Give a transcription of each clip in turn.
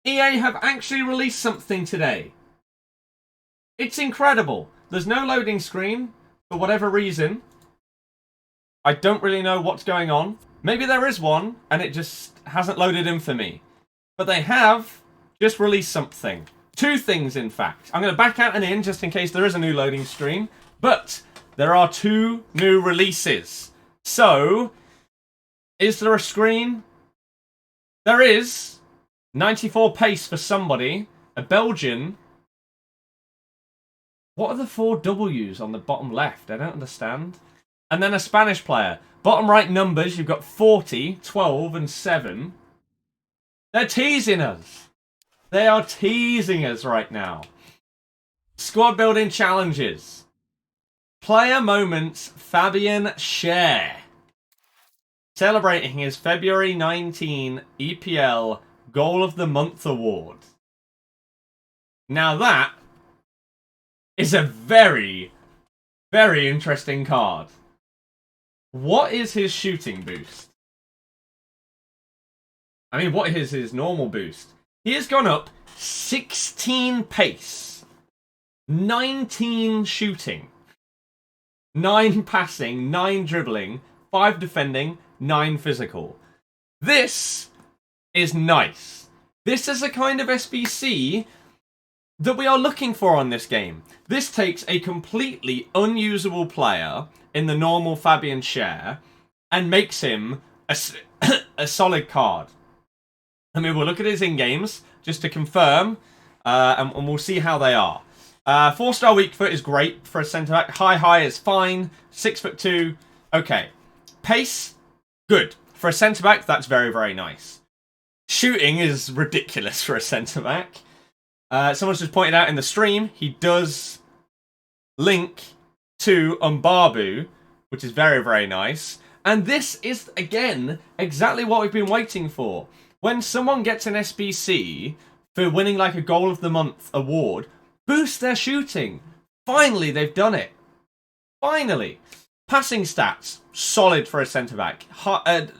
EA have actually released something today. It's incredible. There's no loading screen for whatever reason. I don't really know what's going on. Maybe there is one and it just hasn't loaded in for me. But they have just released something. Two things, in fact. I'm going to back out and in just in case there is a new loading screen. But there are two new releases. So, is there a screen? There is. 94 pace for somebody. A Belgian. What are the 4 W's on the bottom left? I don't understand. And then a Spanish player. Bottom right numbers, you've got 40, 12, and 7. They're teasing us. They are teasing us right now. Squad building challenges. Player moments, Fabian Schar. Celebrating his February 19 EPL Goal of the Month award. Now that is a very, very interesting card. What is his shooting boost? I mean, what is his normal boost? He has gone up 16 pace, 19 shooting, 9 passing, 9 dribbling, 5 defending, 9 physical. This is nice. This is a kind of SBC that we are looking for on this game. This takes a completely unusable player in the normal Fabian Schar and makes him a solid card. I mean, we'll look at his in-games just to confirm, and we'll see how they are. 4-star weak foot is great for a centre-back. High is fine. 6'2", okay. Pace, good. For a centre-back, that's very, very nice. Shooting is ridiculous for a centre-back. Someone's just pointed out in the stream, he does link to Mbabu, which is very, very nice. And this is, again, exactly what we've been waiting for. When someone gets an SBC for winning like a Goal of the Month award, boost their shooting. Finally, they've done it. Finally. Passing stats, solid for a centre-back.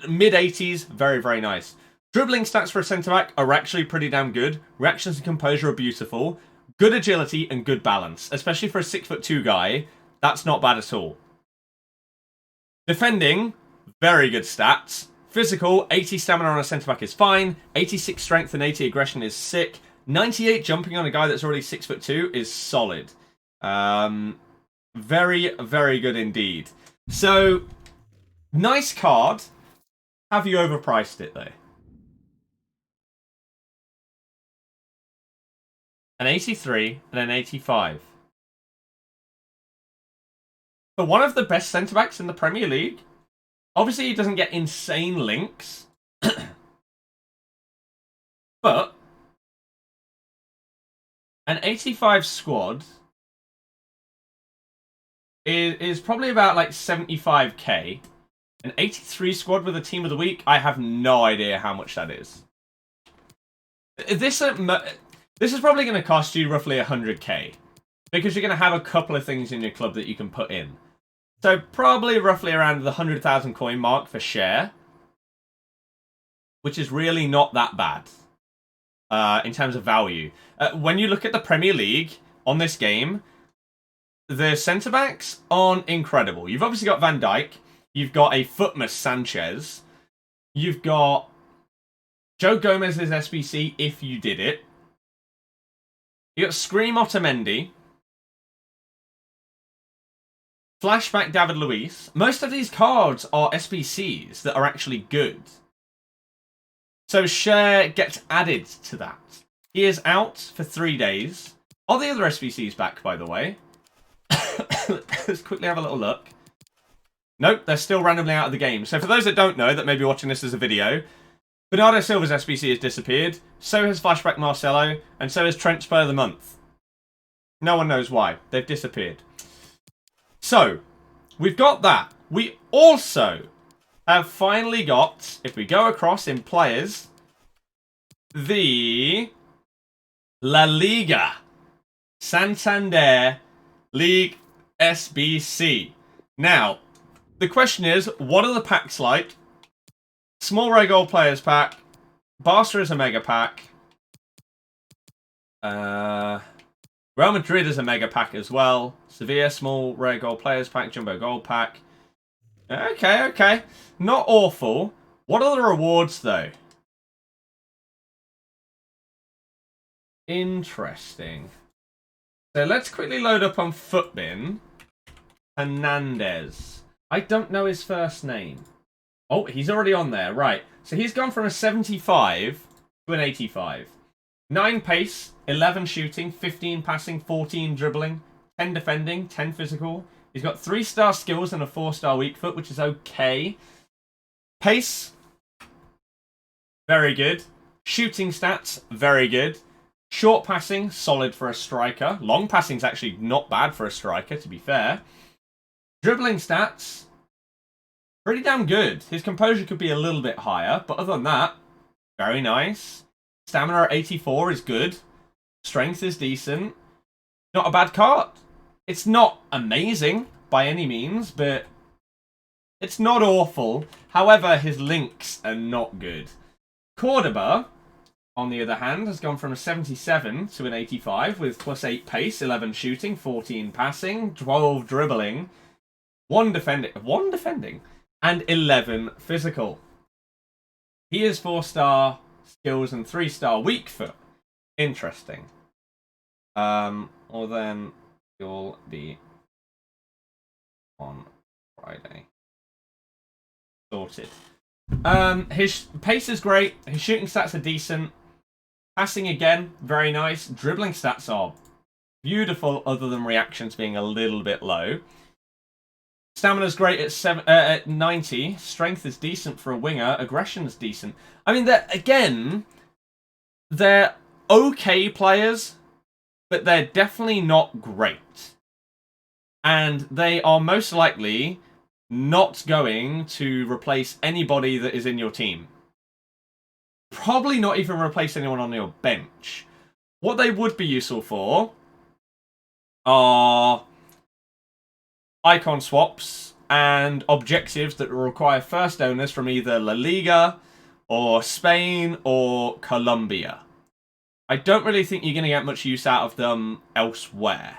Mid-80s, very, very nice. Dribbling stats for a centre-back are actually pretty damn good. Reactions and composure are beautiful. Good agility and good balance. Especially for a 6'2" guy, that's not bad at all. Defending, very good stats. Physical, 80 stamina on a centre-back is fine. 86 strength and 80 aggression is sick. 98 jumping on a guy that's already 6'2" is solid. Very, very good indeed. So, nice card. Have you overpriced it, though? An 83 and an 85. For one of the best centre-backs in the Premier League, obviously he doesn't get insane links, but an 85 squad is probably about like 75k. An 83 squad with a team of the week, I have no idea how much that is. This is probably going to cost you roughly 100k, because you're going to have a couple of things in your club that you can put in. So probably roughly around the 100,000 coin mark for Schar, which is really not that bad in terms of value. When you look at the Premier League on this game, the centre-backs aren't incredible. You've obviously got Van Dijk, you've got a Footmas Sanchez, you've got Joe Gomez's SBC if you did it, you got Scream Otamendi, Flashback David Luiz. Most of these cards are SBCs that are actually good. So Schar gets added to that. He is out for 3 days. Are the other SBCs back, by the way? Let's quickly have a little look. Nope, they're still randomly out of the game. So for those that don't know, that may be watching this as a video, Bernardo Silva's SBC has disappeared. So has Flashback Marcelo. And so has Trent Spur of the Month. No one knows why. They've disappeared. So, we've got that. We also have finally got, if we go across in players, the LaLiga Santander League SBC. Now, the question is, what are the packs like? Small Red Gold Players Pack. Barca is a Mega Pack. Real Madrid is a mega pack as well. Sevilla, small rare gold players pack, jumbo gold pack. Okay, okay. Not awful. What are the rewards, though? Interesting. So let's quickly load up on Footbin. Hernandez. I don't know his first name. Oh, he's already on there. Right. So he's gone from a 75 to an 85. 9 pace, 11 shooting, 15 passing, 14 dribbling, 10 defending, 10 physical. He's got 3-star skills and a 4-star weak foot, which is okay. Pace, very good. Shooting stats, very good. Short passing, solid for a striker. Long passing's actually not bad for a striker, to be fair. Dribbling stats, pretty damn good. His composure could be a little bit higher, but other than that, very nice. Stamina at 84 is good. Strength is decent. Not a bad card. It's not amazing by any means, but it's not awful. However, his links are not good. Cordoba, on the other hand, has gone from a 77 to an 85 with +8 pace, 11 shooting, 14 passing, 12 dribbling, 1 defending, and 11 physical. He is 4-star skills and 3-star weak foot. Interesting. Or then you'll be on Friday. Sorted. His pace is great. His shooting stats are decent. Passing again, very nice. Dribbling stats are beautiful, other than reactions being a little bit low. Stamina's great at 90. Strength is decent for a winger. Aggression's decent. I mean, they're okay players, but they're definitely not great. And they are most likely not going to replace anybody that is in your team. Probably not even replace anyone on your bench. What they would be useful for are icon swaps and objectives that require first owners from either La Liga or Spain or Colombia. I don't really think you're going to get much use out of them elsewhere,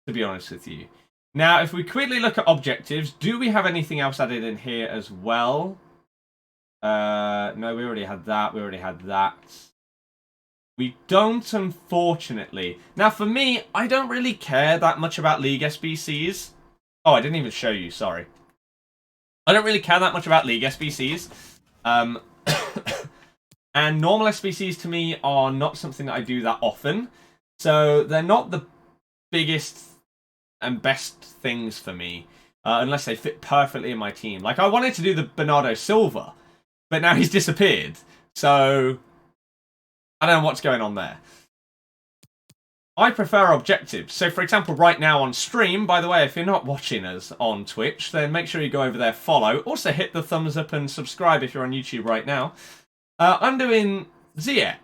to be honest with you. Now, if we quickly look at objectives, do we have anything else added in here as well? No, we already had that. We already had that. We don't, unfortunately. Now, for me, I don't really care that much about League SBCs. Oh, I didn't even show you, sorry. I don't really care that much about League SBCs. And normal SBCs, to me, are not something that I do that often. So, they're not the biggest and best things for me, unless they fit perfectly in my team. Like, I wanted to do the Bernardo Silva, but now he's disappeared. So, I don't know what's going on there. I prefer objectives. So, for example, right now on stream, by the way, if you're not watching us on Twitch, then make sure you go over there, follow. Also, hit the thumbs up and subscribe if you're on YouTube right now. I'm doing Ziyech.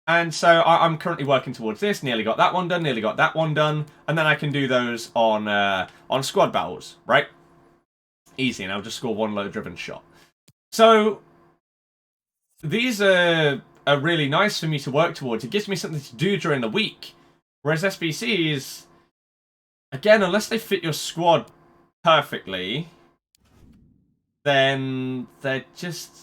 And so I'm currently working towards this. Nearly got that one done, nearly got that one done. And then I can do those on squad battles, right? Easy, and I'll just score one low-driven shot. So, these are really nice for me to work towards. It gives me something to do during the week. Whereas SBCs, again, unless they fit your squad perfectly, then they're just...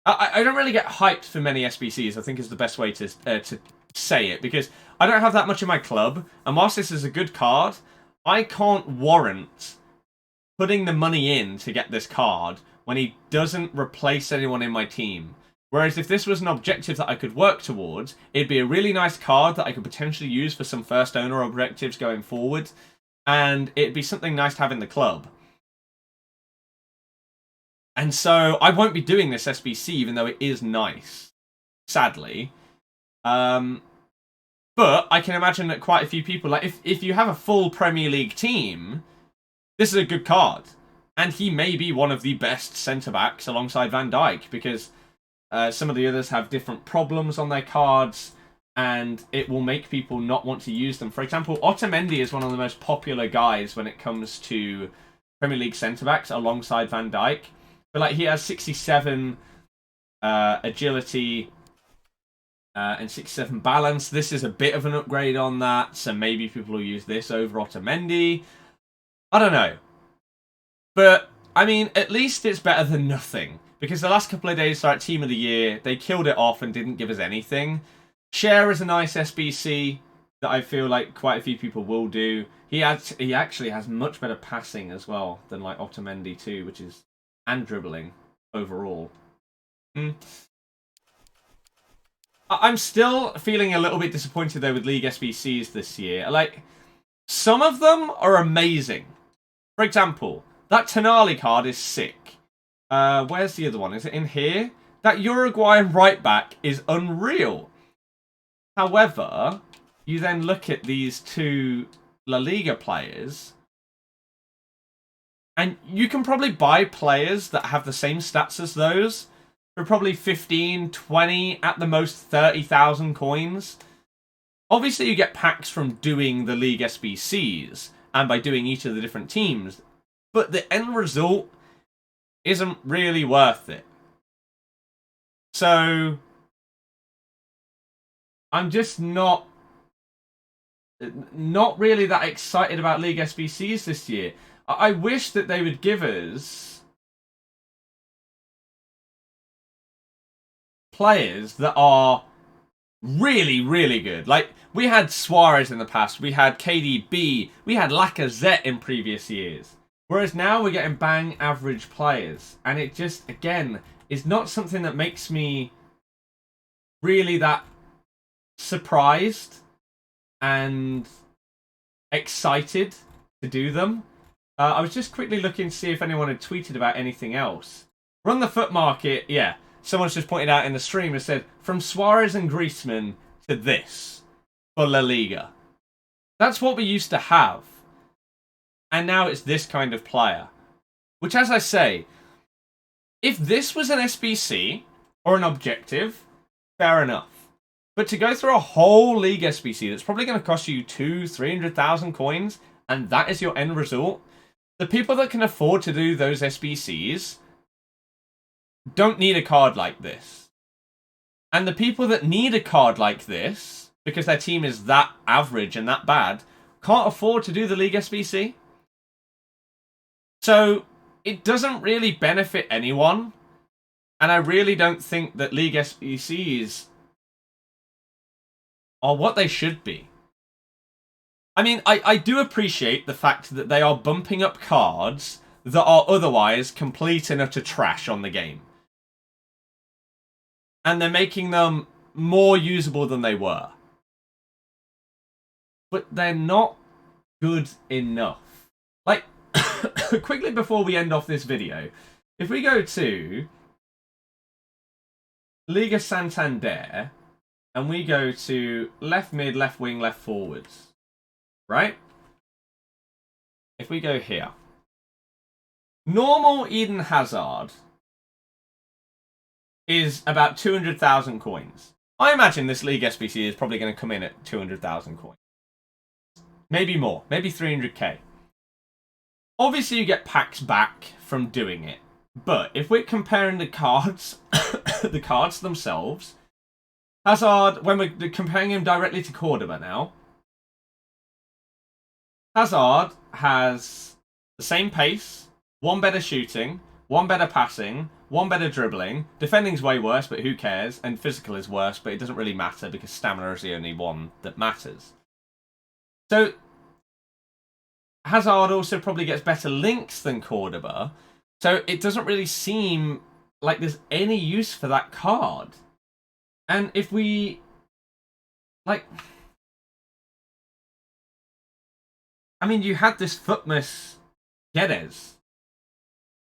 I don't really get hyped for many SBCs, I think is the best way to say it, because I don't have that much in my club, and whilst this is a good card, I can't warrant putting the money in to get this card when he doesn't replace anyone in my team. Whereas if this was an objective that I could work towards, it'd be a really nice card that I could potentially use for some first owner objectives going forward, and it'd be something nice to have in the club. And so I won't be doing this SBC, even though it is nice, sadly. But I can imagine that quite a few people, like if you have a full Premier League team, this is a good card. And he may be one of the best centre-backs alongside Van Dijk, because some of the others have different problems on their cards, and it will make people not want to use them. For example, Otamendi is one of the most popular guys when it comes to Premier League centre-backs alongside Van Dijk. But like he has 67 agility, And 67 balance. This is a bit of an upgrade on that, so maybe people will use this over Otamendi. I don't know. But, I mean, at least it's better than nothing. Because the last couple of days, like Team of the Year, they killed it off and didn't give us anything. Schar is a nice SBC that I feel like quite a few people will do. He actually has much better passing as well than like Otamendi too, which is, and dribbling overall. I'm still feeling a little bit disappointed though with League SBCs this year. Like, some of them are amazing. For example, that Tonali card is sick. Where's the other one? Is it in here? That Uruguayan right back is unreal. However, you then look at these two La Liga players, and you can probably buy players that have the same stats as those for probably 15, 20, at the most 30,000 coins. Obviously, you get packs from doing the League SBCs and by doing each of the different teams, but the end result isn't really worth it. So, I'm just not really that excited about League SBCs this year. I wish that they would give us players that are really, really good. Like, we had Suarez in the past, we had KDB, we had Lacazette in previous years. Whereas now we're getting bang average players. And it just, again, is not something that makes me really that surprised and excited to do them. I was just quickly looking to see if anyone had tweeted about anything else. Run the foot market, yeah. Someone's just pointed out in the stream and said, from Suarez and Griezmann to this for La Liga. That's what we used to have. And now it's this kind of player. Which, as I say, if this was an SBC or an objective, fair enough. But to go through a whole League SBC that's probably going to cost you 200,000-300,000 coins, and that is your end result, the people that can afford to do those SBCs don't need a card like this. And the people that need a card like this, because their team is that average and that bad, can't afford to do the League SBC. So, it doesn't really benefit anyone. And I really don't think that League SBCs are what they should be. I mean, I do appreciate the fact that they are bumping up cards that are otherwise complete and utter trash on the game. And they're making them more usable than they were. But they're not good enough. Like, quickly before we end off this video, if we go to Liga Santander and we go to left mid, left wing, left forwards, right? If we go here, normal Eden Hazard is about 200,000 coins. I imagine this League SBC is probably going to come in at 200,000 coins. Maybe more, maybe 300k. Obviously, you get packs back from doing it. But if we're comparing the cards, the cards themselves, Hazard, when we're comparing him directly to Cordoba now, Hazard has the same pace, one better shooting, one better passing, one better dribbling. Defending's way worse, but who cares? And physical is worse, but it doesn't really matter because stamina is the only one that matters. So, Hazard also probably gets better links than Cordoba. So it doesn't really seem like there's any use for that card. And if we, like, I mean, you had this Footmas Guedes.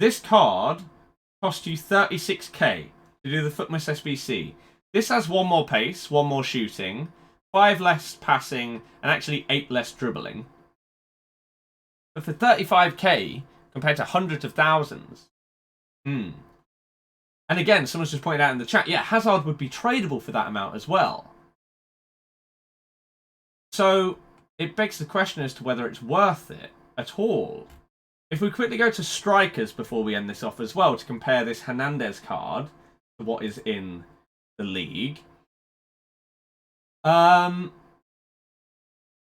This card cost you 36k to do the Footmas SBC. This has one more pace, one more shooting, 5 less passing, and actually 8 less dribbling. But for 35k, compared to hundreds of thousands. And again, someone's just pointed out in the chat, yeah, Hazard would be tradable for that amount as well. So, it begs the question as to whether it's worth it at all. If we quickly go to strikers before we end this off as well, to compare this Hernandez card to what is in the league.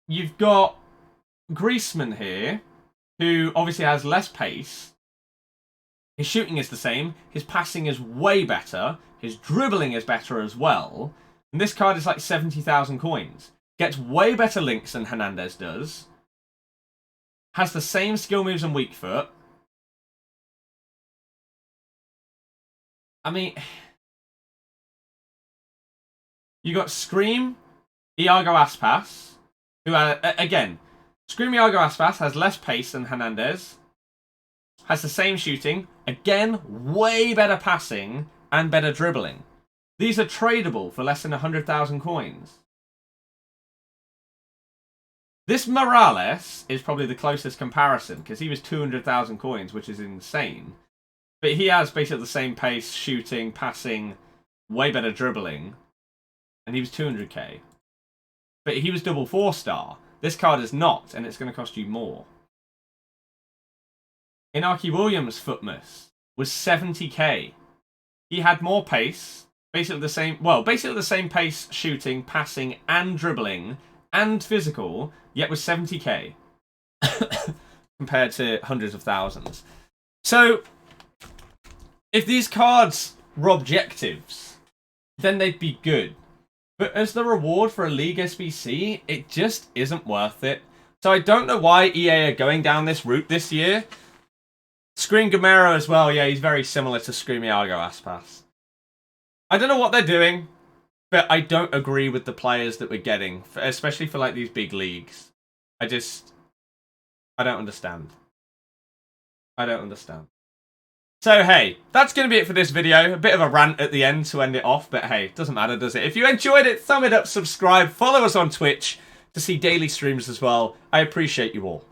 You've got Griezmann here, who obviously has less pace. His shooting is the same. His passing is way better. His dribbling is better as well. And this card is like 70,000 coins. Gets way better links than Hernandez does. Has the same skill moves and weak foot. I mean, you got Scream, Iago Aspas, who again, Scream Iago Aspas has less pace than Hernandez. Has the same shooting. Again, way better passing and better dribbling. These are tradable for less than 100,000 coins. This Morales is probably the closest comparison because he was 200,000 coins, which is insane. But he has basically the same pace, shooting, passing, way better dribbling. And he was 200k. But he was double 4-star. This card is not, and it's going to cost you more. Inaki Williams' Footmus was 70k. He had more pace, basically the same pace, shooting, passing, and dribbling, and physical, yet was 70k. Compared to hundreds of thousands. So, if these cards were objectives, then they'd be good. But as the reward for a League SBC, it just isn't worth it. So I don't know why EA are going down this route this year. Scream Gamero as well, yeah, he's very similar to Scream Iago Aspas. I don't know what they're doing, but I don't agree with the players that we're getting, especially for like these big leagues. I don't understand. I don't understand. So, hey, that's going to be it for this video. A bit of a rant at the end to end it off, but hey, doesn't matter, does it? If you enjoyed it, thumb it up, subscribe, follow us on Twitch to see daily streams as well. I appreciate you all.